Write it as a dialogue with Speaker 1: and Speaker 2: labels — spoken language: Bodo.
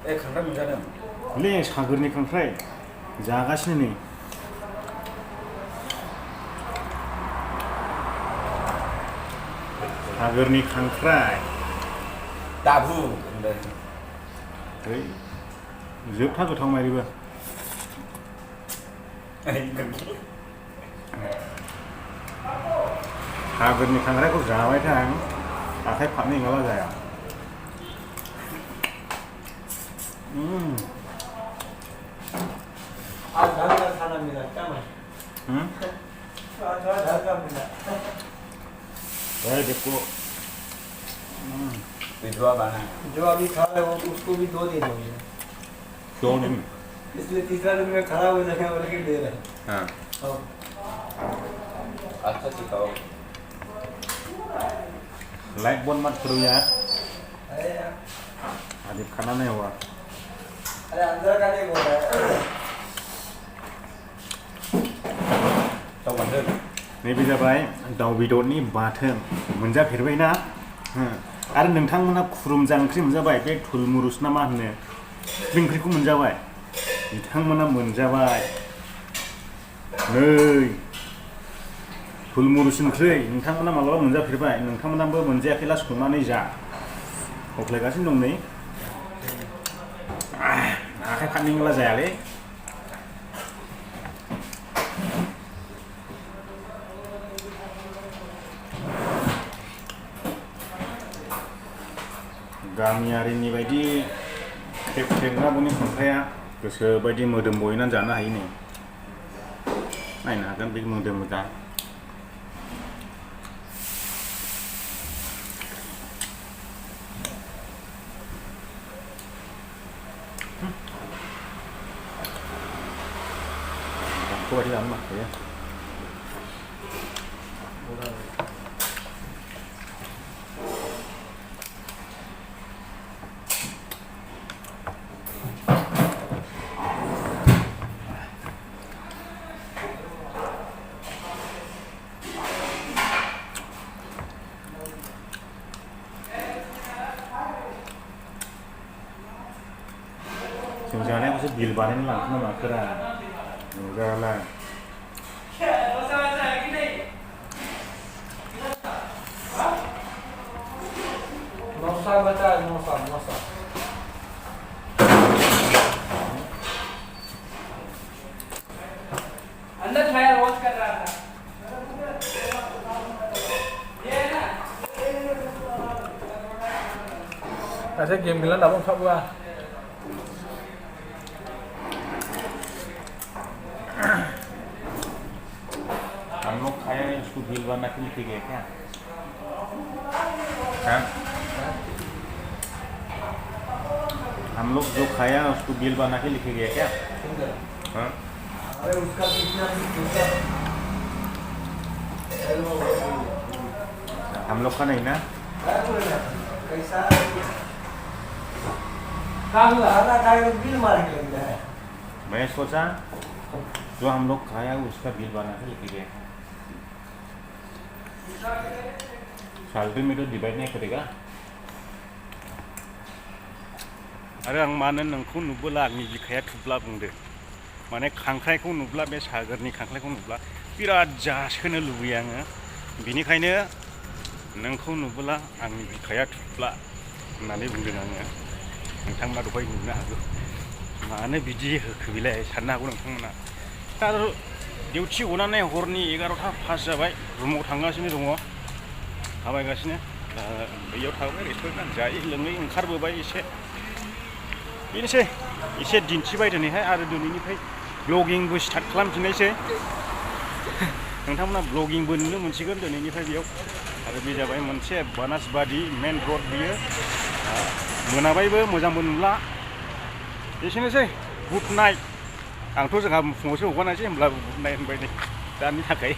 Speaker 1: ए खांख्राइ मोनजादों
Speaker 2: ले सागरनि खांख्राइ जागासिनो नै सागरनि खांख्राइ
Speaker 1: दाबु
Speaker 2: है जोबथा गोथाव मारिबो सागरनि खांख्राइखौ जाबाय था आखाइ फारनै नङाबा जाया देखो
Speaker 1: विधवा बना
Speaker 3: जो अभी खा रहे हो उसको भी 2 दिन हो गए
Speaker 2: 2 दिन
Speaker 3: इसलिए तीसरा दिन में खराब हो जाएगा बोल के दे रहे हैं
Speaker 2: हाँ
Speaker 1: अच्छा सिखाओ
Speaker 2: लाइक बोन मत करो यार
Speaker 3: अरे यार
Speaker 2: आज खाना नहीं हुआ
Speaker 3: अरे अंदर का नहीं बोल रहा है
Speaker 1: तो बंदर
Speaker 2: नैबे जाबाय दाउ बेदरनि बाथोन मोनजाफेरबायना आरो नोंथांमोना खुरुमजा ओंख्रि मोनजाबाय बे थुलमुरुस ना मा होनो बे ओंख्रिखौ मोनजाबाय बिथांमोना मोनजाबाय नै थुलमुरुस ओंख्रि नोंथांमोना मालाबा मोनजाफेरबाय नोंथांमोनाबो मोनजायाखैला संनानै जा अख्लायगासिनो दं नै आखाइ फारनैला जायालै गामियारिनि बायदि ख्रेब ख्रेबना बनि खांख्राइया गोसो बायदि मोदोम बयनानै जानो हायो नै नायनो हागोन बे मोदोम दा दाखौ बायदि जानो माखायो जों जानायावसो बिल बानायनो लांखोना माखोरा नुजालाय
Speaker 3: नौसा बचा नौसा अंदर छाया रोज कर रहा था ये ना ऐसे गेम खेलना डाबो सब हुआ
Speaker 2: हम लोग खाए इसको बिल बना के लिखे गए क्या हाँ हम लोग जो खाया उसको बिल बना के लिखे गए क्या हाँ
Speaker 3: अरे उसका कितना
Speaker 2: हम लोग का नहीं ना
Speaker 3: कैसा खाना खाए बिल मार के लगता है
Speaker 2: मैं सोचा जो हम लोग खाया उसका बिल बना के लिखे गए सैलरी में तो डिवाइड नहीं करेगा आरो आं मानो नोंखौ नुबोला आंनि बिखाया थुब्ला बुंदो माने खांख्राइखौ नुब्ला बे सागरनि खांख्राइखौ नुब्ला बिराद जासोनो लुबैयो आङो बिनिखायनो नोंखौ नुबोला आंनि बिखाया थुब्ला होननानै बुंदों आङो नोंथांमोना दहाय नुनो हागौ मानो बिदि होखो बिलाय साननो हागौ नोंथांमोना दा डिउटि गनानै हरनि 11टा पास जाबाय रुमाव थांगासिनो दङ थाबायगासिनो बैयाव थाबाय रेस्टुरेन्ट जायै लोङै ओंखारबोबाय एसे बेनोसै एसे दिन्थिबाय दिनैहाय आरो दिनैनिफ्राय ब्लगिंबो स्टार्ट खालामफिननायसै नोंथांमोना ब्लगिंबो नुनो मोनसिगोन दिनैनिफ्राय बेयाव आरो बे जाबाय मोनसे बानासबादि मेन रड बियो मोनाबायबो मोजांबो नुला एसेनोसै गुड नाइट आंथ' जोंहा फुङावसो हगारनायसै होमब्लाबो गुड नाइट होनबाय नै दानि थाखाय